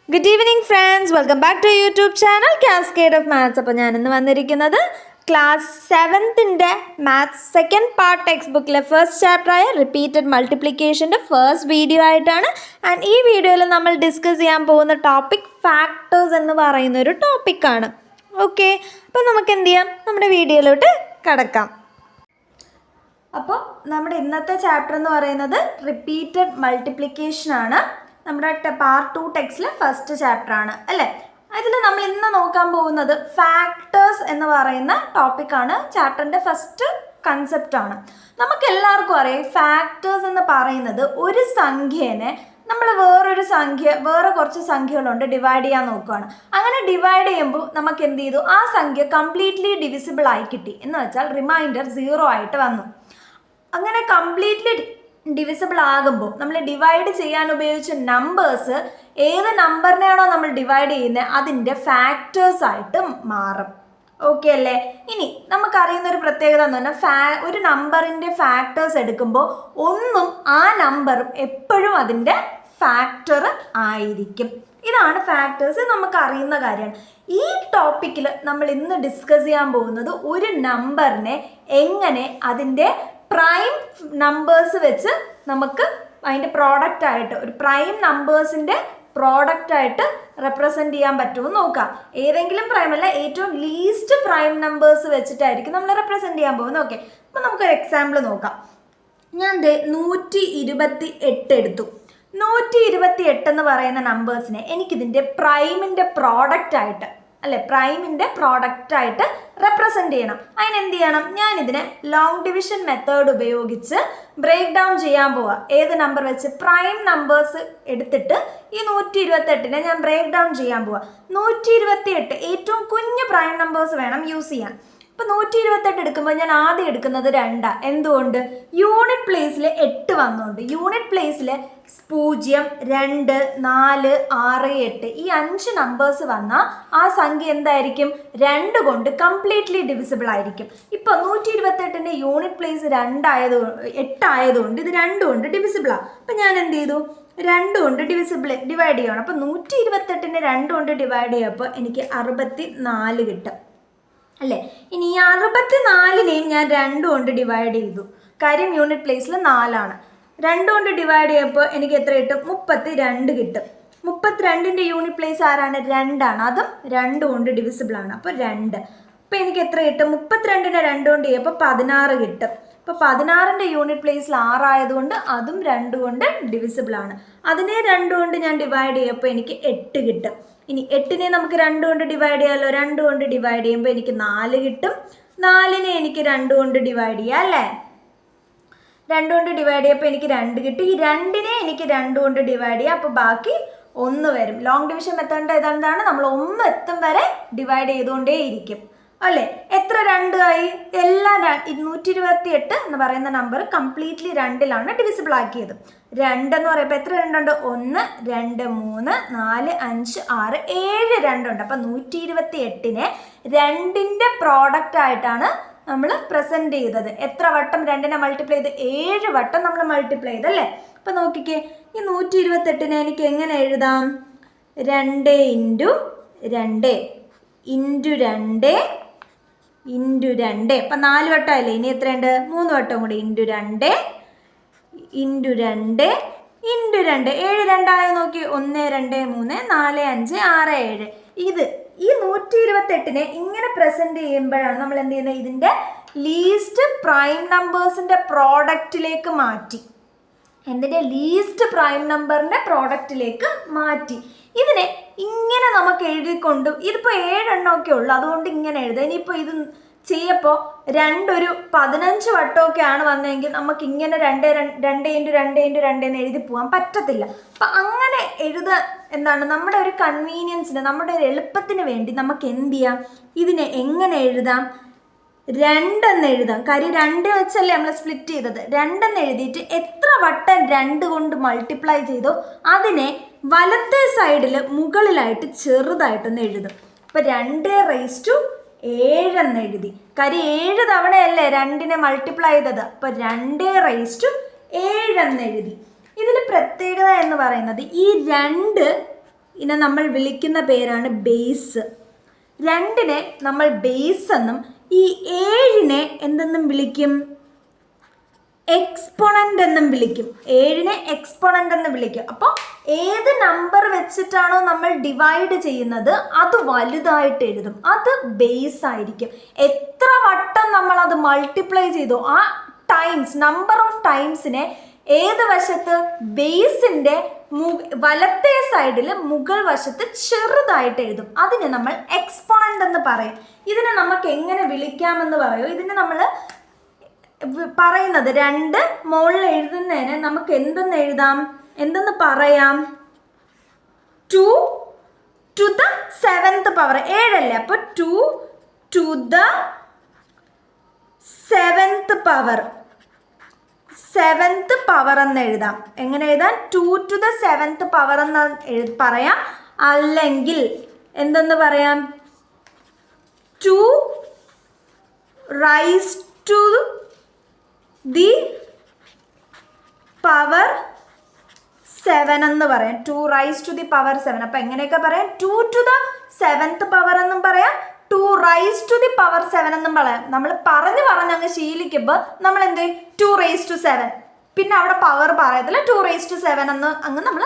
Good evening friends, welcome back to YouTube channel Cascade of Maths. അപ്പോൾ ഞാൻ ഇന്ന് വന്നിരിക്കുന്നത് class 7th maths second part text ബുക്കിലെ first ചാപ്റ്ററായ റിപ്പീറ്റഡ് മൾട്ടിപ്ലിക്കേഷൻ്റെ ഫസ്റ്റ് വീഡിയോ ആയിട്ടാണ്. ആൻഡ് ഈ വീഡിയോയിൽ നമ്മൾ ഡിസ്കസ് ചെയ്യാൻ പോകുന്ന ടോപ്പിക് ഫാക്ടേഴ്സ് എന്ന് പറയുന്ന ഒരു ടോപ്പിക്കാണ്. ഓക്കെ, അപ്പോൾ നമുക്ക് എന്ത് ചെയ്യാം, നമ്മുടെ വീഡിയോയിലോട്ട് കടക്കാം. അപ്പോൾ നമ്മുടെ ഇന്നത്തെ ചാപ്റ്റർ എന്ന് പറയുന്നത് റിപ്പീറ്റഡ് മൾട്ടിപ്ലിക്കേഷൻ ആണ്. നമ്മുടെ പാർട്ട് 2 ടെക്സ്റ്റിലെ ഫസ്റ്റ് ചാപ്റ്റർ ആണ് അല്ലേ. അതിൽ നമ്മൾ ഇന്ന് നോക്കാൻ പോകുന്നത് ഫാക്ടേഴ്സ് എന്ന് പറയുന്ന ടോപ്പിക്കാണ്. ചാപ്റ്ററിൻ്റെ ഫസ്റ്റ് കൺസെപ്റ്റാണ്. നമുക്ക് എല്ലാവർക്കും അറിയാം, ഫാക്ടേഴ്സ് എന്ന് പറയുന്നത് ഒരു സംഖ്യേനെ നമ്മൾ വേറെ കുറച്ച് സംഖ്യകളുണ്ട് ഡിവൈഡ് ചെയ്യാൻ നോക്കുകയാണ്. അങ്ങനെ ഡിവൈഡ് ചെയ്യുമ്പോൾ നമുക്ക് എന്ത് ചെയ്തു, ആ സംഖ്യ കംപ്ലീറ്റ്ലി ഡിവിസിബിൾ ആയി കിട്ടി എന്ന് വെച്ചാൽ റിമൈൻഡർ 0 ആയിട്ട് വന്നു. അങ്ങനെ കംപ്ലീറ്റ്ലി ഡിവിസിബിൾ ആകുമ്പോൾ നമ്മൾ ഡിവൈഡ് ചെയ്യാൻ ഉപയോഗിച്ച നമ്പേഴ്സ് ഏത് നമ്പറിനെയാണോ നമ്മൾ ഡിവൈഡ് ചെയ്യുന്നത് അതിൻ്റെ ഫാക്ടേഴ്സ് ആയിട്ട് മാറും. ഓക്കെ അല്ലേ. ഇനി നമുക്കറിയുന്ന ഒരു പ്രത്യേകത എന്ന് പറഞ്ഞാൽ ഒരു നമ്പറിൻ്റെ ഫാക്ടേഴ്സ് എടുക്കുമ്പോൾ ഒന്നും ആ നമ്പറും എപ്പോഴും അതിൻ്റെ ഫാക്ടർ ആയിരിക്കും. ഇതാണ് ഫാക്ടേഴ്സ്, നമുക്ക് അറിയുന്ന കാര്യമാണ്. ഈ ടോപ്പിക്കിൽ നമ്മൾ ഇന്ന് ഡിസ്കസ് ചെയ്യാൻ പോകുന്നത് ഒരു നമ്പറിനെ എങ്ങനെ അതിൻ്റെ പ്രൈം നമ്പേഴ്സ് വെച്ച് നമുക്ക് അതിൻ്റെ പ്രോഡക്റ്റായിട്ട് ഒരു പ്രൈം നമ്പേഴ്സിൻ്റെ പ്രോഡക്റ്റായിട്ട് റെപ്രസെൻറ്റ് ചെയ്യാൻ പറ്റുമെന്ന് നോക്കാം. ഏതെങ്കിലും പ്രൈം അല്ല, ഏറ്റവും ലീസ്റ്റ് പ്രൈം നമ്പേഴ്സ് വെച്ചിട്ടായിരിക്കും നമ്മൾ റെപ്രസെൻറ്റ് ചെയ്യാൻ പോകുന്നത്. ഓക്കെ, അപ്പോൾ നമുക്കൊരു എക്സാമ്പിൾ നോക്കാം. ഞാൻ 128 എടുത്തു. 128 എന്ന് പറയുന്ന നമ്പേഴ്സിനെ എനിക്കിതിൻ്റെ പ്രൈമിൻ്റെ പ്രോഡക്റ്റായിട്ട് പ്രൈമിൻ്റെ പ്രോഡക്റ്റായിട്ട് റെപ്രസെൻറ്റ് ചെയ്യണം. അതിനെന്ത് ചെയ്യണം, ഞാനിതിനെ ലോങ് ഡിവിഷൻ മെത്തേഡ് ഉപയോഗിച്ച് ബ്രേക്ക് ഡൗൺ ചെയ്യാൻ പോവാം. ഏത് നമ്പർ വെച്ച്, പ്രൈം നമ്പേഴ്സ് എടുത്തിട്ട് ഈ 128നെ ഞാൻ ബ്രേക്ക് ഡൗൺ ചെയ്യാൻ പോവാം. 128 ഏറ്റവും കുഞ്ഞു പ്രൈം നമ്പേഴ്സ് വേണം യൂസ് ചെയ്യാൻ. ഇപ്പോൾ 128 എടുക്കുമ്പോൾ ഞാൻ ആദ്യം എടുക്കുന്നത് 2. എന്തുകൊണ്ട്? യൂണിറ്റ് പ്ലേസിൽ 8 വന്നുകൊണ്ട്. യൂണിറ്റ് പ്ലേസിൽ 0, 2, 4, 6, 8 ഈ 5 നമ്പേഴ്സ് വന്നാൽ ആ സംഖ്യ എന്തായിരിക്കും, 2 കൊണ്ട് കംപ്ലീറ്റ്ലി ഡിവിസിബിൾ ആയിരിക്കും. ഇപ്പോൾ 128ൻ്റെ യൂണിറ്റ് പ്ലേസ് 8 ആയതുകൊണ്ട് ഇത് 2 കൊണ്ട് ഡിവിസിബിളാണ്. അപ്പം ഞാൻ എന്ത് ചെയ്തു, 2 കൊണ്ട് ഡിവൈഡ് ചെയ്യണം. അപ്പോൾ 128നെ 2 കൊണ്ട് ഡിവൈഡ് ചെയ്യുമ്പോൾ എനിക്ക് 64 കിട്ടും അല്ലേ. ഇനി ഈ 64നെയും ഞാൻ 2 കൊണ്ട് ഡിവൈഡ് ചെയ്തു. കാര്യം യൂണിറ്റ് പ്ലേസിൽ 4 ആണ്. 2 കൊണ്ട് ഡിവൈഡ് ചെയ്യുമ്പോൾ എനിക്ക് എത്ര കിട്ടും, 32 കിട്ടും. 32ൻ്റെ യൂണിറ്റ് പ്ലേസ് ആരാണ്, 2 ആണ്. അതും 2 കൊണ്ട് ഡിവിസിബിൾ ആണ്. അപ്പോൾ 2. അപ്പോൾ എനിക്ക് എത്ര കിട്ടും, 32നെ 2 കൊണ്ട് ചെയ്യുമ്പോൾ 16 കിട്ടും. അപ്പോൾ 16ൻ്റെ യൂണിറ്റ് പ്ലേസിൽ 6 ആയതുകൊണ്ട് അതും 2 കൊണ്ട് ഡിവിസിബിൾ ആണ്. അതിനെ 2 കൊണ്ട് ഞാൻ ഡിവൈഡ് ചെയ്യുമ്പോൾ എനിക്ക് 8 കിട്ടും. ഇനി 8നെ നമുക്ക് 2 കൊണ്ട് ഡിവൈഡ് ചെയ്യാമല്ലോ. 2 കൊണ്ട് ഡിവൈഡ് ചെയ്യുമ്പോൾ എനിക്ക് 4 കിട്ടും. 4നെ എനിക്ക് 2 കൊണ്ട് ഡിവൈഡ് ചെയ്യാം അല്ലേ. 2 കൊണ്ട് ഡിവൈഡ് ചെയ്യുമ്പോൾ എനിക്ക് 2 കിട്ടി. ഈ 2നെ എനിക്ക് 2 കൊണ്ട് ഡിവൈഡ് ചെയ്യാം. അപ്പോൾ ബാക്കി 1 വരും. ലോങ് ഡിവിഷൻ മെത്തേഡിൻ്റെ ഇതെന്താണ്, നമ്മൾ 1 എത്തും വരെ ഡിവൈഡ് ചെയ്തുകൊണ്ടേയിരിക്കും അല്ലേ. എത്ര 2 ആയി, എല്ലാം 128 എന്ന് പറയുന്ന നമ്പർ കംപ്ലീറ്റ്ലി 2ലാണ് ഡിവിസിബിൾ ആക്കിയത്. 2 എന്ന് പറയുമ്പോൾ എത്ര 2 ഉണ്ട്, 1, 2, 3, 4, 5, 6, 7 2 ഉണ്ട്. അപ്പം 128നെ 2ൻ്റെ പ്രോഡക്റ്റ് ആയിട്ടാണ് നമ്മൾ പ്രസൻറ്റ് ചെയ്തത്. എത്ര വട്ടം 2നെ മൾട്ടിപ്ലൈ ചെയ്ത്, 7 വട്ടം നമ്മൾ മൾട്ടിപ്ലൈ ചെയ്തല്ലേ. അപ്പം നോക്കിക്കേ, ഈ 128നെ എനിക്ക് എങ്ങനെ എഴുതാം, 2 ഇൻറ്റു 2 ഇൻറ്റു 2 ഇൻറ്റു 2. അപ്പം 4 വട്ടമല്ലേ, ഇനി എത്രയുണ്ട്, 3 വട്ടം കൂടി ഇൻറ്റു 2 ഇൻറ്റു 2 ഇൻറ്റു 2. 7 2 ആയോ നോക്കി, 1, 2, 3, 4, 5, 6, 7. ഈ 128നെ ഇങ്ങനെ പ്രസൻറ്റ് ചെയ്യുമ്പോഴാണ് നമ്മൾ എന്ത് ചെയ്യുന്നത്, ഇതിൻ്റെ ലീസ്റ്റ് പ്രൈം നമ്പേഴ്സിൻ്റെ പ്രോഡക്റ്റിലേക്ക് മാറ്റി. എന്തിൻ്റെ, ലീസ്റ്റ് പ്രൈം നമ്പറിൻ്റെ പ്രോഡക്റ്റിലേക്ക് മാറ്റി. ഇതിനെ ഇങ്ങനെ നമുക്ക് എഴുതിക്കൊണ്ട്, ഇതിപ്പോൾ 7 എണ്ണമൊക്കെ ഉള്ളൂ, അതുകൊണ്ട് ഇങ്ങനെ എഴുതാം. ഇനിയിപ്പോൾ ഇത് ചെയ്യപ്പോൾ 2 ഒരു 15 വട്ടമൊക്കെയാണ് വന്നതെങ്കിൽ നമുക്ക് ഇങ്ങനെ 2 ഇൻറ്റു 2 ഇൻറ്റു 2 എന്ന് എഴുതി പോകാൻ പറ്റത്തില്ല. അപ്പം അങ്ങനെ എഴുതാൻ എന്താണ്, നമ്മുടെ ഒരു കൺവീനിയൻസിന്, നമ്മുടെ ഒരു എളുപ്പത്തിന് വേണ്ടി നമുക്ക് എന്ത് ചെയ്യാം, ഇതിനെ എങ്ങനെ എഴുതാം, 2 എന്ന് എഴുതാം. കാര്യം 2 വെച്ചല്ലേ നമ്മൾ സ്പ്ലിറ്റ് ചെയ്തത്. 2 എന്ന് എഴുതിയിട്ട് എത്ര വട്ടം 2 കൊണ്ട് മൾട്ടിപ്ലൈ ചെയ്തോ അതിനെ വലത്തെ സൈഡിൽ മുകളിലായിട്ട് ചെറുതായിട്ടൊന്ന് എഴുതും. അപ്പോൾ 2⁻7 എന്ന് എഴുതി. കാര്യം 7 തവണയല്ലേ 2നെ മൾട്ടിപ്ലൈ ചെയ്തത്. അപ്പോൾ 2⁻7 എന്ന് എഴുതി. ഇതിൽ പ്രത്യേകത എന്ന് പറയുന്നത് ഈ 2 ഇതിനെ നമ്മൾ വിളിക്കുന്ന പേരാണ് ബേസ്. 2നെ നമ്മൾ ബേസ് എന്നും ഈ 7നെ എന്തെന്നും വിളിക്കും? എക്സ്പോണൻ്റ് എന്നും വിളിക്കും. 7നെ എക്സ്പോണൻ്റ് എന്ന് വിളിക്കും. അപ്പോൾ ഏത് നമ്പർ വെച്ചിട്ടാണോ നമ്മൾ ഡിവൈഡ് ചെയ്യുന്നത് അത് വലുതായിട്ട് എഴുതും, അത് ബേസ് ആയിരിക്കും. എത്ര വട്ടം നമ്മൾ അത് മൾട്ടിപ്ലൈ ചെയ്തു ആ ടൈംസ്, നമ്പർ ഓഫ് ടൈംസിനെ ഏത് വശത്ത്? ബേസിൻ്റെ വലത്തെ സൈഡിൽ മുകൾ വശത്ത് ചെറുതായിട്ട് എഴുതും. അതിനെ നമ്മൾ എക്സ്പോണൻ്റ് എന്ന് പറയും. ഇതിനെ നമുക്ക് എങ്ങനെ വിളിക്കാമെന്ന് പറയൂ? ഇതിനെ നമ്മൾ പറയുന്നത് 2 മുകളിൽ എഴുതുന്നതിന് നമുക്ക് എന്തെന്ന് എഴുതാം, എന്തെന്ന് പറയാം? 2 to the 7th power. 7 അല്ലേ? അപ്പോൾ 2 to the 7th power. 7th power എന്ന് എഴുതാം. എങ്ങനെ എഴുതാം? 2 to the 7th power എന്ന് പറയാം. അല്ലെങ്കിൽ എന്തെന്ന് പറയാം? 2 raised to the power 7 എന്ന് പറയാം. 2 raised to the power 7. അപ്പം എങ്ങനെയൊക്കെ പറയാം? 2 to the 7th power എന്നും പറയാം, 2 raised to the power 7 എന്നും പറയാം. നമ്മൾ പറഞ്ഞ് അങ്ങ് ശീലിക്കുമ്പോൾ നമ്മൾ എന്ത് ചെയ്യും? 2 raised to 7, പിന്നെ അവിടെ പവർ പറയത്തില്ല, 2 raised to 7 എന്ന് അങ്ങ് നമ്മൾ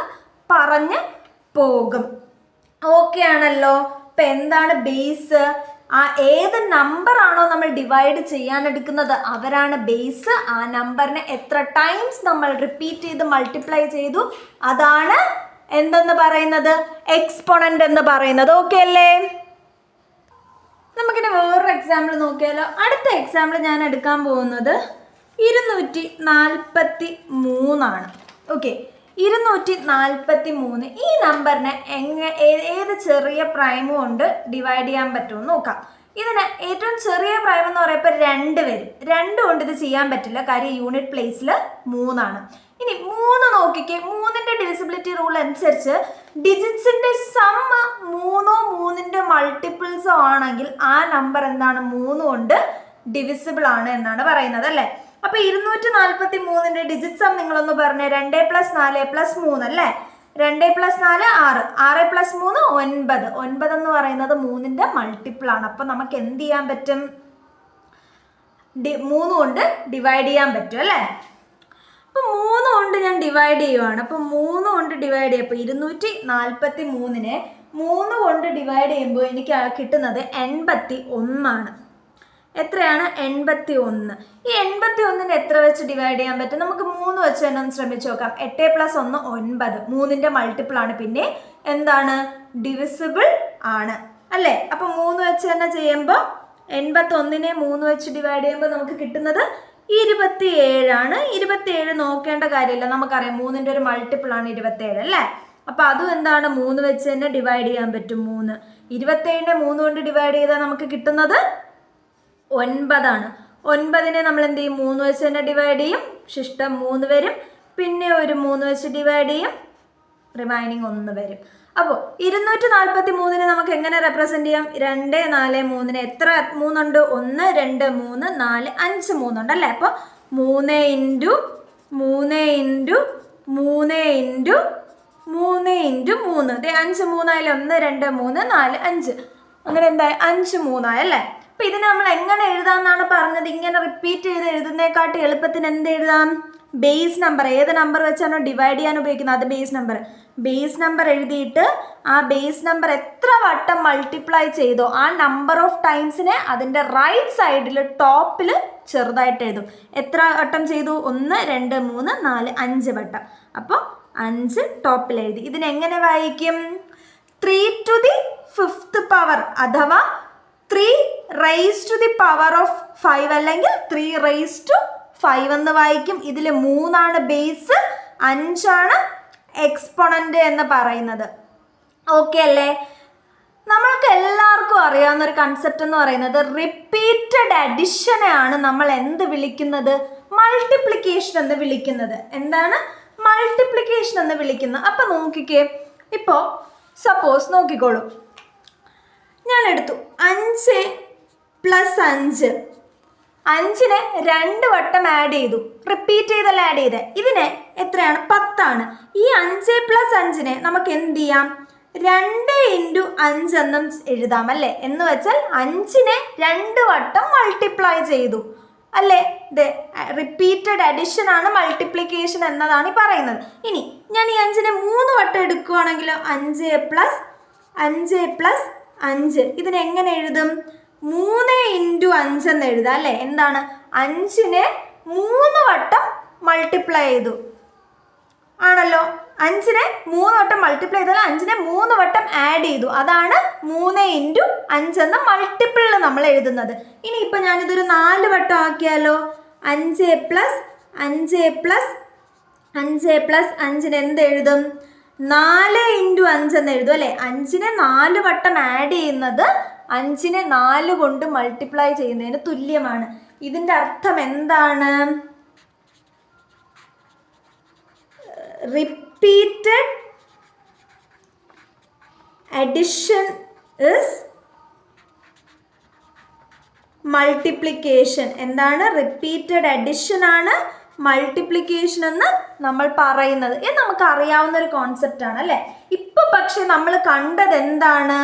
പറഞ്ഞ് പോകും. ഓക്കെ ആണല്ലോ? ഇപ്പം എന്താണ് ബേസ്? ആ ഏത് നമ്പറാണോ നമ്മൾ ഡിവൈഡ് ചെയ്യാൻ എടുക്കുന്നത് അവരാണ് ബേസ്. ആ നമ്പറിനെ എത്ര ടൈംസ് നമ്മൾ റിപ്പീറ്റ് ചെയ്ത് മൾട്ടിപ്ലൈ ചെയ്തു അതാണ് എന്തെന്ന് പറയുന്നത്? എക്സ്പോണൻ്റ് എന്ന് പറയുന്നത്. ഓക്കെ അല്ലേ? നമുക്കിനി വേറൊരു എക്സാമ്പിൾ നോക്കിയാലോ? അടുത്ത എക്സാമ്പിൾ ഞാൻ എടുക്കാൻ പോകുന്നത് 243 ആണ്. ഓക്കെ, 243 ഈ നമ്പറിനെ ഏത് ചെറിയ പ്രൈം കൊണ്ട് ഡിവൈഡ് ചെയ്യാൻ പറ്റുമെന്ന് നോക്കാം. ഇതിന് ഏറ്റവും ചെറിയ പ്രൈം എന്ന് പറയുമ്പോൾ 2 വരും. 2 കൊണ്ട് ഇത് ചെയ്യാൻ പറ്റില്ല, കാര്യം യൂണിറ്റ് പ്ലേസിൽ 3 ആണ്. ഇനി 3 നോക്കിക്കേ, 3ന്റെ ഡിവിസിബിലിറ്റി റൂൾ അനുസരിച്ച് ഡിജിറ്റ്സിന്റെ സമ്മ് 3ഓ 3ന്റെ മൾട്ടിപ്പിൾസോ ആണെങ്കിൽ ആ നമ്പർ എന്താണ്? 3 കൊണ്ട് ഡിവിസിബിൾ ആണ് എന്നാണ് പറയുന്നത് അല്ലേ? അപ്പൊ 243ന്റെ ഡിജിറ്റ് സം നിങ്ങളൊന്ന് പറഞ്ഞേ. 2 + 4 + 3 അല്ലേ? 2 + 4 6, 6 + 3 9. 9 എന്ന് പറയുന്നത് 3ന്റെ മൾട്ടിപ്പിൾ ആണ്. അപ്പൊ നമുക്ക് എന്ത് ചെയ്യാൻ പറ്റും? 3 കൊണ്ട് ഡിവൈഡ് ചെയ്യാൻ പറ്റും അല്ലേ? അപ്പൊ 3 കൊണ്ട് ഞാൻ ഡിവൈഡ് ചെയ്യുവാണ്. അപ്പൊ 3 കൊണ്ട് ഡിവൈഡ് ചെയ്യുമ്പോൾ 243നെ 3 കൊണ്ട് ഡിവൈഡ് ചെയ്യുമ്പോൾ എനിക്ക് കിട്ടുന്നത് 81 ആണ്. എത്രയാണ്? 81. ഈ 81നെ എത്ര വെച്ച് ഡിവൈഡ് ചെയ്യാൻ പറ്റും? നമുക്ക് 3 വെച്ച് തന്നെ ഒന്ന് ശ്രമിച്ചു നോക്കാം. 8 + 1 9, 3ന്റെ മൾട്ടിപ്പിൾ ആണ്, പിന്നെ എന്താണ്? ഡിവിസിബിൾ ആണ് അല്ലേ? അപ്പൊ 3 വെച്ച് തന്നെ ചെയ്യുമ്പോൾ 81നെ 3 വെച്ച് ഡിവൈഡ് ചെയ്യുമ്പോൾ നമുക്ക് കിട്ടുന്നത് 27 ആണ്. 27 നോക്കേണ്ട കാര്യമില്ല, നമുക്കറിയാം 3ന്റെ ഒരു മൾട്ടിപ്പിൾ ആണ് 27 അല്ലേ? അപ്പൊ അതും എന്താണ്? 3 വെച്ച് തന്നെ ഡിവൈഡ് ചെയ്യാൻ പറ്റും. 3 27നെ 3 കൊണ്ട് ഡിവൈഡ് ചെയ്താൽ നമുക്ക് കിട്ടുന്നത് 9 ആണ്. 9നെ നമ്മൾ എന്ത് ചെയ്യും? 3 വെച്ച് തന്നെ ഡിവൈഡ് ചെയ്യും, ശിഷ്ടം 3 വരും, പിന്നെ ഒരു 3 വെച്ച് ഡിവൈഡ് ചെയ്യും, റിമൈനിങ് 1 വരും. അപ്പോൾ 243നെ നമുക്ക് എങ്ങനെ റെപ്രസെന്റ് ചെയ്യാം? 2 4 3നെ എത്ര 3 ഉണ്ട്? 1 2 3 4 5 3 ഉണ്ട് അല്ലേ? അപ്പോൾ 3 × 3 × 3 × 3 × 3 അതെ 5 3 ആയാലും 1 2 3 4 5 അങ്ങനെ എന്തായി? 5 3 ആയല്ലേ? അപ്പൊ ഇതിനെ നമ്മൾ എങ്ങനെ എഴുതാമെന്നാണ് പറഞ്ഞത്? ഇങ്ങനെ റിപ്പീറ്റ് ചെയ്ത് എഴുതുന്നേക്കാട്ടി എളുപ്പത്തിന് എന്ത് എഴുതാം? ബേസ് നമ്പർ, ഏത് നമ്പർ വെച്ചാണോ ഡിവൈഡ് ചെയ്യാൻ ഉപയോഗിക്കുന്നത് അത് ബേസ് നമ്പർ എഴുതിയിട്ട് ആ ബേസ് നമ്പർ എത്ര വട്ടം മൾട്ടിപ്ലൈ ചെയ്തോ ആ നമ്പർ ഓഫ് ടൈംസിനെ അതിൻ്റെ റൈറ്റ് സൈഡിൽ ടോപ്പിൽ ചെറുതായിട്ട് എഴുതും. എത്ര വട്ടം ചെയ്തു? 1 2 3 4 5 വട്ടം. അപ്പോൾ 5 ടോപ്പിൽ എഴുതി. ഇതിനെങ്ങനെ വായിക്കും? 3 to the 5th power അഥവാ 3 raised to the power of 5 അല്ലെങ്കിൽ 3 raised to 5 എന്ന് വായിക്കും. ഇതിൽ 3 ആണ് ബേസ്, 5 ആണ് എക്സ്പോണന്റ് എന്ന് പറയുന്നത്. ഓക്കെ അല്ലേ? നമ്മൾക്ക് എല്ലാവർക്കും അറിയാവുന്ന ഒരു കൺസെപ്റ്റ് എന്ന് പറയുന്നത് റിപ്പീറ്റഡ് അഡിഷനെയാണ് നമ്മൾ എന്ത് വിളിക്കുന്നത്? മൾട്ടിപ്ലിക്കേഷൻ എന്ന് വിളിക്കുന്നത്. എന്താണ്? മൾട്ടിപ്ലിക്കേഷൻ എന്ന് വിളിക്കുന്നത്. അപ്പം നോക്കിക്കേ, ഇപ്പോൾ സപ്പോസ് നോക്കിക്കോളൂ, ഞാൻ എടുത്തു 5 + 5, 5നെ 2 വട്ടം ആഡ് ചെയ്തു, റിപ്പീറ്റ് ചെയ്തല്ല ആഡ് ചെയ്തത്. ഇതിനെ എത്രയാണ്? 10 ആണ്. ഈ 5 + 5നെ നമുക്ക് എന്ത് ചെയ്യാം? 2 ഇൻറ്റു 5 എന്നും എഴുതാം അല്ലേ? എന്ന് വെച്ചാൽ 5നെ 2 വട്ടം മൾട്ടിപ്ലൈ ചെയ്തു അല്ലേ? റിപ്പീറ്റഡ് അഡിഷൻ ആണ് മൾട്ടിപ്ലിക്കേഷൻ എന്നതാണ് ഈ പറയുന്നത്. ഇനി ഞാൻ ഈ 5നെ 3 വട്ടം എടുക്കുകയാണെങ്കിലോ 5 പ്ലസ് 5 ഇതിനെങ്ങനെ എഴുതും? 3 ഇൻറ്റു 5 എന്ന് എഴുതാം അല്ലേ? എന്താണ്? 5നെ 3 വട്ടം മൾട്ടിപ്ലൈ ചെയ്തു ആണല്ലോ. 5നെ 3 വട്ടം മൾട്ടിപ്ലൈ ചെയ്താൽ 5നെ 3 വട്ടം ആഡ് ചെയ്തു. അതാണ് 3 ഇൻറ്റു 5 എന്ന മൾട്ടിപ്പിളിൽ നമ്മൾ എഴുതുന്നത്. ഇനിയിപ്പോൾ ഞാനിതൊരു 4 വട്ടം ആക്കിയാലോ? 5 പ്ലസ് 5ന് എന്ത് എഴുതും? 4 ഇൻറ്റു 5 എന്ന് എഴുതും അല്ലേ? 5നെ 4 വട്ടം ആഡ് ചെയ്യുന്നത് 5നെ 4 കൊണ്ട് മൾട്ടിപ്ലൈ ചെയ്യുന്നതിന് തുല്യമാണ്. ഇതിൻ്റെ അർത്ഥം എന്താണ്? Repeated addition is multiplication. എന്താണ്? റിപ്പീറ്റഡ് അഡിഷൻ ആണ് മൾട്ടിപ്ലിക്കേഷൻ എന്ന് നമ്മൾ പറയുന്നത്. ഇത് നമുക്ക് അറിയാവുന്ന ഒരു കോൺസെപ്റ്റ് ആണ് അല്ലേ? ഇപ്പൊ പക്ഷെ നമ്മൾ കണ്ടത് എന്താണ്?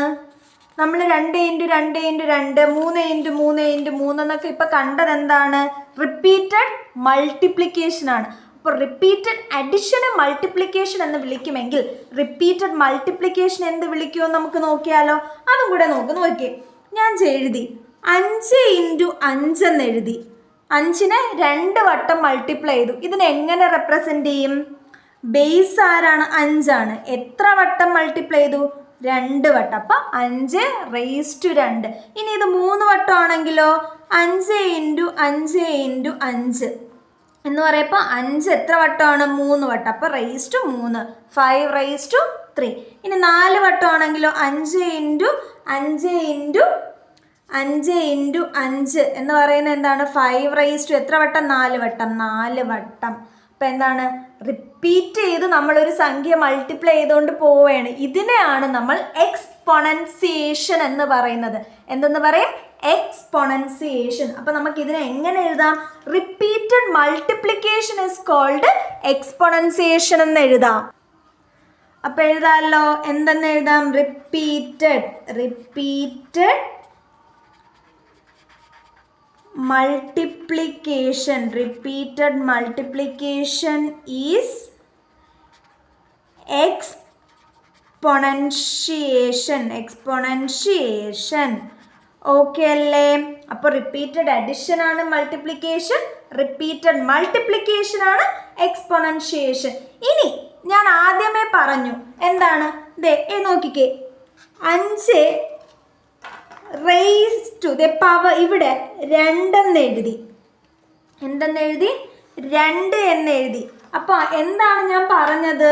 നമ്മൾ 2 ഇൻറ്റു 2 ഇൻറ്റു 2 3 ഇൻറ്റു 3 ഇൻറ്റു 3 എന്നൊക്കെ ഇപ്പൊ കണ്ടത് എന്താണ്? റിപ്പീറ്റഡ് മൾട്ടിപ്ലിക്കേഷൻ ആണ്. അപ്പോൾ റിപ്പീറ്റഡ് അഡിഷന് മൾട്ടിപ്ലിക്കേഷൻ എന്ന് വിളിക്കുമെങ്കിൽ റിപ്പീറ്റഡ് മൾട്ടിപ്ലിക്കേഷൻ എന്ത് വിളിക്കുമെന്ന് നമുക്ക് നോക്കിയാലോ? അതും കൂടെ നോക്കിയേ. ഞാൻ എഴുതി 5 ഇൻറ്റു 5 എന്ന് എഴുതി. 5നെ 2 വട്ടം മൾട്ടിപ്ലൈ ചെയ്തു. ഇതിനെങ്ങനെ റെപ്രസെൻ്റ് ചെയ്യും? ബേസ് ആരാണ്? 5 ആണ്. എത്ര വട്ടം മൾട്ടിപ്ലൈ ചെയ്തു? 2 വട്ടം. അപ്പം 5 റേസ് ടു 2. ഇനി ഇത് 3 വട്ടം ആണെങ്കിലോ 5 ഇൻറ്റു 5 ഇൻറ്റു 5 എന്ന് പറയുമ്പോൾ 5 എത്ര വട്ടമാണ്? 3 വട്ടം. അപ്പോൾ റേസ് ടു 3 5 റേസ് ടു 3. ഇനി 4 വട്ടം ആണെങ്കിലോ 5 ഇൻറ്റു 5 ഇൻറ്റു 5 ഇൻറ്റു 5 എന്ന് പറയുന്നത് എന്താണ്? 5 റേസ് ടു എത്ര വട്ടം? 4 വട്ടം. 4 വട്ടം. അപ്പം എന്താണ്? റിപ്പീറ്റ് ചെയ്ത് നമ്മളൊരു സംഖ്യ മൾട്ടിപ്ലൈ ചെയ്തുകൊണ്ട് പോവുകയാണ്. ഇതിനെയാണ് നമ്മൾ എക്സ്പൊണൻസിയേഷൻ എന്ന് പറയുന്നത്. എന്തെന്ന് പറയും? എക്സ്പൊണൻസിയേഷൻ. അപ്പം നമുക്ക് ഇതിനെ എങ്ങനെ എഴുതാം? റിപ്പീറ്റഡ് മൾട്ടിപ്ലിക്കേഷൻ ഇസ് കോൾഡ് എക്സ്പൊണൻസിയേഷൻ എന്ന് എഴുതാം. അപ്പം എഴുതാമല്ലോ. എന്തെന്ന് എഴുതാം? Repeated multiplication. Repeated multiplication is exponentiation. Okay അല്ലേ? അപ്പോൾ റിപ്പീറ്റഡ് അഡിഷൻ ആണ് മൾട്ടിപ്ലിക്കേഷൻ, റിപ്പീറ്റഡ് മൾട്ടിപ്ലിക്കേഷൻ ആണ് എക്സ്പൊണൻഷിയേഷൻ. ഇനി ഞാൻ ആദ്യമേ പറഞ്ഞു എന്താണ്? നോക്കിക്കേ, 5 റേസ് ടു പവർ ഇവിടെ 2 എന്ന് എഴുതി. എന്തെന്ന് എഴുതി? 2 എന്ന് എഴുതി. അപ്പോൾ എന്താണ് ഞാൻ പറഞ്ഞത്?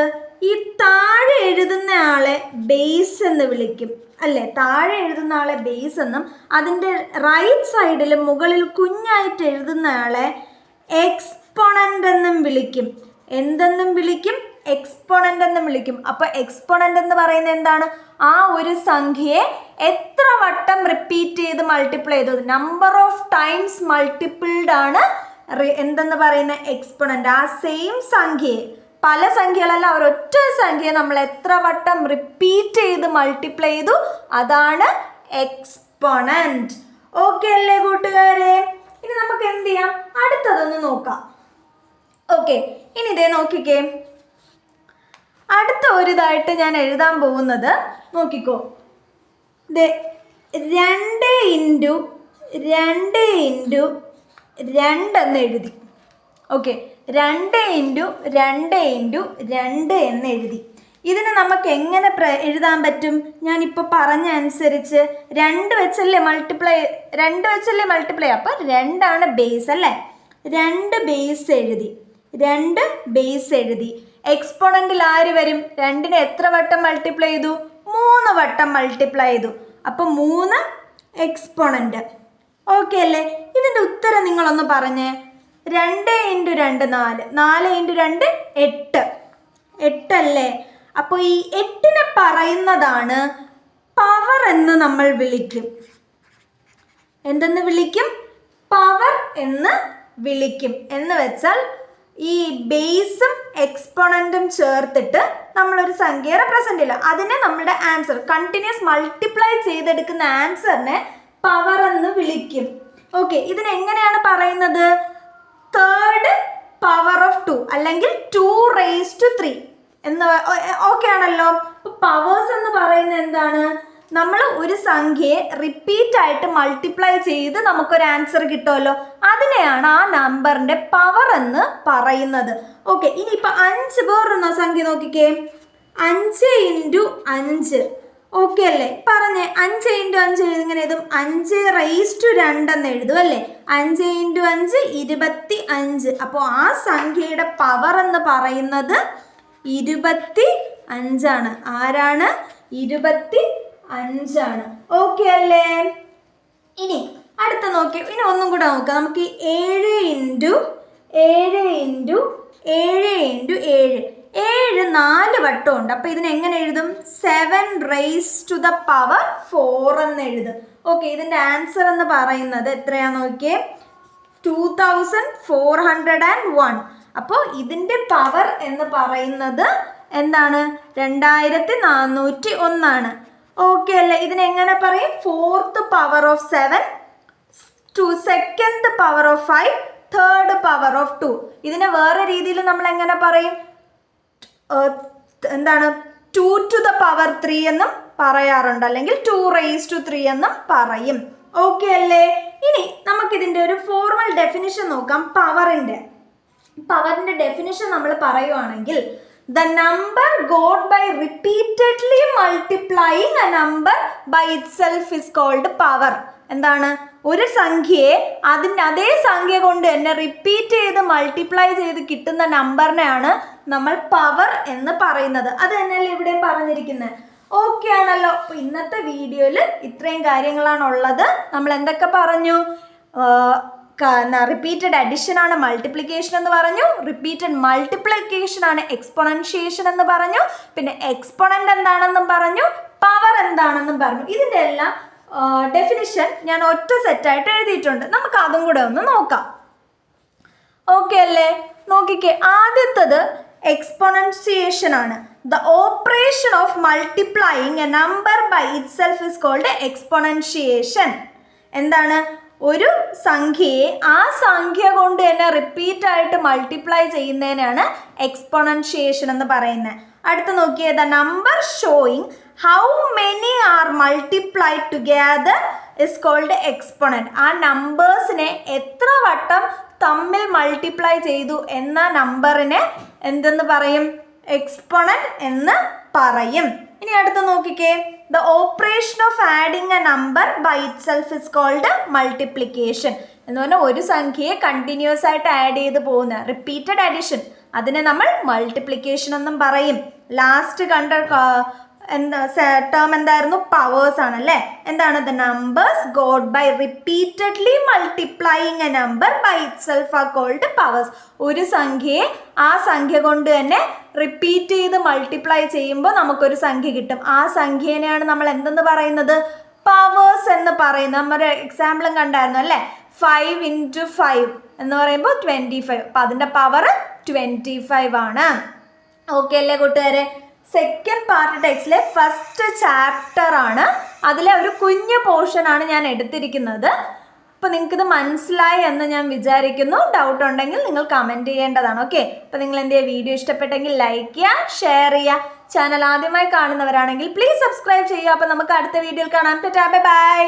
ഈ താഴെ എഴുതുന്ന ആളെ ബേസ് എന്ന് വിളിക്കും അല്ലേ? താഴെ എഴുതുന്ന ആളെ ബേസ് എന്നും അതിൻ്റെ റൈറ്റ് സൈഡിൽ മുകളിൽ കുഞ്ഞായിട്ട് എഴുതുന്ന ആളെ എക്സ്പൊണൻ്റ് എന്നും വിളിക്കും. എന്തെന്നും വിളിക്കും? എക്സ്പൊണൻ്റ് എന്നും വിളിക്കും. അപ്പോൾ എക്സ്പൊണൻ്റ് എന്ന് പറയുന്നത് എന്താണ്? ആ ഒരു സംഖ്യയെ എത്ര വട്ടം റിപ്പീറ്റ് ചെയ്ത് മൾട്ടിപ്ലൈ ചെയ്തത്, നമ്പർ ഓഫ് ടൈംസ് മൾട്ടിപ്പിൾഡ് ആണ് എന്തെന്ന് പറയുന്ന എക്സ്പൊണൻ്റ്. ആ സെയിം സംഖ്യയെ, പല സംഖ്യകളല്ല, ഒരൊറ്റ സംഖ്യയെ നമ്മൾ എത്ര വട്ടം റിപ്പീറ്റ് ചെയ്ത് മൾട്ടിപ്ലൈ ചെയ്തു, അതാണ് എക്സ്പൊണൻ്റ്. ഓക്കെ അല്ലേ കൂട്ടുകാരെ? ഇനി നമുക്ക് എന്ത് ചെയ്യാം? അടുത്തതൊന്ന് നോക്കാം. ഓക്കെ, ഇനി ഇതേ നോക്കിക്കേ, അടുത്ത ഒരു ഇതായിട്ട് ഞാൻ എഴുതാൻ പോകുന്നത് നോക്കിക്കോ. 2 ഇൻറ്റു 2 ഇൻറ്റു 2 എന്ന് എഴുതി. ഓക്കെ, 2 ഇൻറ്റു 2 ഇൻറ്റു 2 എന്ന് എഴുതി. ഇതിന് നമുക്ക് എങ്ങനെ എഴുതാൻ പറ്റും? ഞാനിപ്പോൾ പറഞ്ഞ അനുസരിച്ച് 2 വെച്ചല്ലേ മൾട്ടിപ്ലൈ, അപ്പോൾ 2 ആണ് ബേസ് അല്ലേ? 2 ബേസ് എഴുതി. എക്സ്പൊണൻ്റിൽ ആര് വരും? 2നെ എത്ര വട്ടം മൾട്ടിപ്ലൈ ചെയ്തു? 3 വട്ടം മൾട്ടിപ്ലൈ ചെയ്തു. അപ്പോൾ 3 എക്സ്പൊണൻ്റ്. ഓക്കെ അല്ലേ? ഇതിൻ്റെ ഉത്തരം നിങ്ങളൊന്ന് പറഞ്ഞേ. 2 ഇൻറ്റു 2 4, 4 ഇൻറ്റു 2 8, 8 അല്ലേ? അപ്പോൾ ഈ 8നെ പറയുന്നതാണ് പവർ എന്ന് നമ്മൾ വിളിക്കും. എന്തെന്ന് വിളിക്കും? പവർ എന്ന് വിളിക്കും. എന്ന് വെച്ചാൽ ഈ ബേസും എക്സ്പോണൻറ്റും ചേർത്തിട്ട് നമ്മളൊരു സംഖ്യയെ റെപ്രസെൻ്റ് ചെയ്യില്ല. അതിനെ നമ്മുടെ ആൻസർ കണ്ടിന്യൂസ് മൾട്ടിപ്ലൈ ചെയ്തെടുക്കുന്ന ആൻസറിനെ പവർ എന്ന് വിളിക്കും. ഓക്കെ, ഇതിനെങ്ങനെയാണ് പറയുന്നത്? തേർഡ് പവർ ഓഫ് 2 അല്ലെങ്കിൽ 2⁻³ എന്ന് ഓക്കെ ആണല്ലോ. പവേഴ്സ് എന്ന് പറയുന്നത് എന്താണ്? നമ്മൾ ഒരു സംഖ്യയെ റിപ്പീറ്റ് ആയിട്ട് മൾട്ടിപ്ലൈ ചെയ്ത് നമുക്കൊരു ആൻസർ കിട്ടുമല്ലോ, അതിനെയാണ് ആ നമ്പറിന്റെ പവർ എന്ന് പറയുന്നത്. ഓക്കെ, ഇനിയിപ്പോൾ 5 വേറൊരു സംഖ്യ നോക്കിക്കേ. 5 × 5 ഓക്കെ അല്ലേ? പറഞ്ഞേ 5 × 5 ഇങ്ങനെ എഴുതും, 5⁻² എന്ന് എഴുതും അല്ലേ? 5 × 5 25. അപ്പോൾ ആ സംഖ്യയുടെ പവർ എന്ന് പറയുന്നത് 25 ആണ്. ആരാണ്? 25 ഓക്കെ അല്ലേ? ഇനി അടുത്ത നോക്കി, ഇനി ഒന്നും കൂടെ നോക്കാം. നമുക്ക് 7 × 7 4 വട്ടം ഉണ്ട്. അപ്പോൾ ഇതിന് എങ്ങനെ എഴുതും? 7⁻⁴ എന്ന് എഴുതും. ഓക്കെ, ഇതിൻ്റെ ആൻസർ എന്ന് പറയുന്നത് എത്രയാണെന്ന് നോക്കിയേ, 2401. അപ്പോൾ ഇതിൻ്റെ പവർ എന്ന് പറയുന്നത് എന്താണ്? 2401. ഓക്കെ അല്ലേ? ഇതിനെങ്ങനെ പറയും? 4th power of 7, 2nd power of 5, 3rd power of 2. ഇതിനെ വേറെ രീതിയിൽ നമ്മൾ എങ്ങനെ പറയും? എന്താണ്? 2⁻³ എന്നും പറയാറുണ്ട്, അല്ലെങ്കിൽ 2⁻³ എന്നും പറയും. ഓക്കെ അല്ലേ? ഇനി നമുക്കിതിൻ്റെ ഒരു ഫോർമൽ ഡെഫിനിഷൻ നോക്കാം. പവറിൻ്റെ ഡെഫിനിഷൻ നമ്മൾ പറയുവാണെങ്കിൽ, the number got by repeatedly multiplying a number by itself is called power. എന്താണ്? ഒരു സംഖ്യയെ അതേ സംഖ്യ കൊണ്ട് തന്നെ റിപ്പീറ്റ് ചെയ്ത് മൾട്ടിപ്ലൈ ചെയ്ത് കിട്ടുന്ന നമ്പറിനെയാണ് നമ്മൾ പവർ എന്ന് പറയുന്നത്. അത് തന്നെയല്ലേ ഇവിടെയും പറഞ്ഞിരിക്കുന്നത്. ഓക്കെ ആണല്ലോ? അപ്പോൾ ഇന്നത്തെ വീഡിയോയിൽ ഇത്രയും കാര്യങ്ങളാണുള്ളത്. നമ്മൾ എന്തൊക്കെ പറഞ്ഞു? റിപ്പീറ്റഡ് അഡിഷൻ ആണ് മൾട്ടിപ്ലിക്കേഷൻ എന്ന് പറഞ്ഞു, റിപ്പീറ്റഡ് മൾട്ടിപ്ലിക്കേഷൻ ആണ് എക്സ്പോണൻഷിയേഷൻ എന്ന് പറഞ്ഞു, പിന്നെ എക്സ്പോണൻ്റ് എന്താണെന്നും പറഞ്ഞു, പവർ എന്താണെന്നും പറഞ്ഞു. ഇതിൻ്റെ എല്ലാം ഡെഫിനിഷൻ ഞാൻ ഒറ്റ സെറ്റായിട്ട് എഴുതിയിട്ടുണ്ട്. നമുക്ക് അതും കൂടെ ഒന്ന് നോക്കാം. ഓക്കെ അല്ലേ? നോക്കിക്കേ, ആദ്യത്തത് എക്സ്പോണൻഷിയേഷൻ ആണ്. The operation of multiplying a number by itself is called exponentiation. എന്താണ്? ഒരു സംഖ്യയെ ആ സംഖ്യ കൊണ്ട് തന്നെ റിപ്പീറ്റ് ആയിട്ട് മൾട്ടിപ്ലൈ ചെയ്യുന്നതിനാണ് എക്സ്പോണൻഷിയേഷൻ എന്ന് പറയുന്നത്. അടുത്ത നോക്കിയേ, the number showing how many are multiplied together is called exponent. ആ നമ്പേഴ്സിനെ എത്ര വട്ടം തമ്മിൽ മൾട്ടിപ്ലൈ ചെയ്തു എന്ന നമ്പറിനെ എന്തെന്ന് പറയും? എക്സ്പോണൻറ്റ് എന്ന് പറയും. ഇനി അടുത്ത് നോക്കിക്കേ, the operation of adding a number by itself is called multiplication. എന്ന് പറഞ്ഞാൽ ഒരു സംഖ്യയെ കണ്ടിന്യൂസ് ആയിട്ട് ആഡ് ചെയ്ത് പോകുന്ന റിപ്പീറ്റഡ് അഡിഷൻ, അതിനെ നമ്മൾ മൾട്ടിപ്ലിക്കേഷൻ എന്നും പറയും. ലാസ്റ്റ് കണ്ട ടേം എന്തായിരുന്നു? പവേഴ്സ് ആണല്ലേ. എന്താണ്? The numbers got by repeatedly multiplying a number by itself are called powers. ഒരു സംഖ്യയെ ആ സംഖ്യ കൊണ്ട് തന്നെ റിപ്പീറ്റ് ചെയ്ത് മൾട്ടിപ്ലൈ ചെയ്യുമ്പോൾ നമുക്കൊരു സംഖ്യ കിട്ടും. ആ സംഖ്യേനെയാണ് നമ്മൾ എന്തെന്ന് പറയുന്നത്? പവേഴ്സ് എന്ന് പറയുന്നത്. നമ്മുടെ എക്സാമ്പിളും കണ്ടായിരുന്നു അല്ലേ? 5 × 5 എന്ന് പറയുമ്പോൾ 25. അപ്പം അതിൻ്റെ പവർ 25 ആണ്. ഓക്കെ അല്ലേ കൂട്ടുകാരെ? സെക്കൻഡ് പാർട്ട് ടെക്സ്റ്റിലെ ഫസ്റ്റ് ചാപ്റ്റർ ആണ്. അതിലെ ഒരു കുഞ്ഞു പോർഷൻ ആണ് ഞാൻ എടുത്തിരിക്കുന്നത്. അപ്പോൾ നിങ്ങൾക്കിത് മനസ്സിലായി എന്ന് ഞാൻ വിചാരിക്കുന്നു. ഡൗട്ട് ഉണ്ടെങ്കിൽ നിങ്ങൾ കമൻറ്റ് ചെയ്യേണ്ടതാണ്. ഓക്കെ, അപ്പോൾ നിങ്ങൾ എൻ്റെ വീഡിയോ ഇഷ്ടപ്പെട്ടെങ്കിൽ ലൈക്ക് ചെയ്യുക, ഷെയർ ചെയ്യുക. ചാനൽ ആദ്യമായി കാണുന്നവരാണെങ്കിൽ പ്ലീസ് സബ്സ്ക്രൈബ് ചെയ്യുക. അപ്പോൾ നമുക്ക് അടുത്ത വീഡിയോയിൽ കാണാം. Bye bye.